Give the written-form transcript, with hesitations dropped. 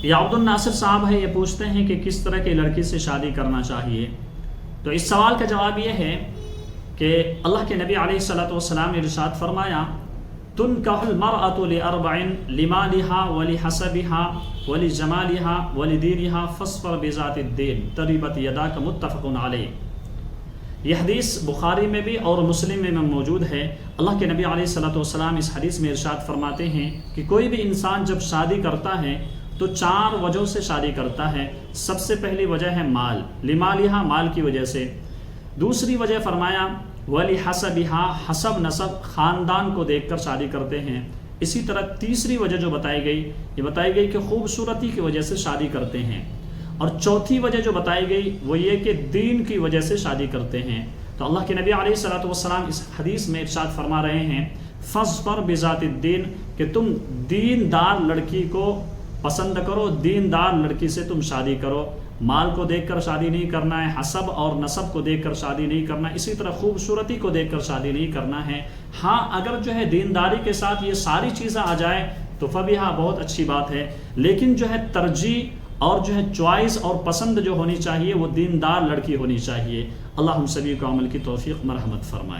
یہ عبد الناصر صاحب ہے، یہ پوچھتے ہیں کہ کس طرح کی لڑکی سے شادی کرنا چاہیے. تو اس سوال کا جواب یہ ہے کہ اللہ کے نبی علیہ الصلوۃ والسلام نے ارشاد فرمایا تنکح المرأة لأربع لمالها ولحسبها ولجمالها ولدينها فاصبر بذات الدين تربت يداك متفق علیہ. یہ حدیث بخاری میں بھی اور مسلم میں موجود ہے. اللہ کے نبی علیہ الصلوۃ والسلام اس حدیث میں ارشاد فرماتے ہیں کہ کوئی بھی انسان جب شادی کرتا ہے تو 4 وجہوں سے شادی کرتا ہے. سب سے پہلی وجہ ہے مال، لمالہا مال کی وجہ سے. دوسری وجہ فرمایا ولحسبہا حسب نسب خاندان کو دیکھ کر شادی کرتے ہیں. اسی طرح تیسری وجہ جو بتائی گئی یہ بتائی گئی کہ خوبصورتی کی وجہ سے شادی کرتے ہیں. اور چوتھی وجہ جو بتائی گئی وہ یہ کہ دین کی وجہ سے شادی کرتے ہیں. تو اللہ کے نبی علیہ الصلوۃ والسلام اس حدیث میں ارشاد فرما رہے ہیں فاصبر بذات الدین کہ تم دیندار لڑکی کو پسند کرو، دیندار لڑکی سے تم شادی کرو. مال کو دیکھ کر شادی نہیں کرنا ہے، حسب اور نسب کو دیکھ کر شادی نہیں کرنا، اسی طرح خوبصورتی کو دیکھ کر شادی نہیں کرنا ہے. ہاں اگر جو ہے دینداری کے ساتھ یہ ساری چیزیں آ جائے تو فبیہا بہت اچھی بات ہے، لیکن جو ہے ترجیح اور جو ہے چوائس اور پسند جو ہونی چاہیے وہ دیندار لڑکی ہونی چاہیے. اللہ ہم سبھی کو عمل کی توفیق مرحمت فرمائے.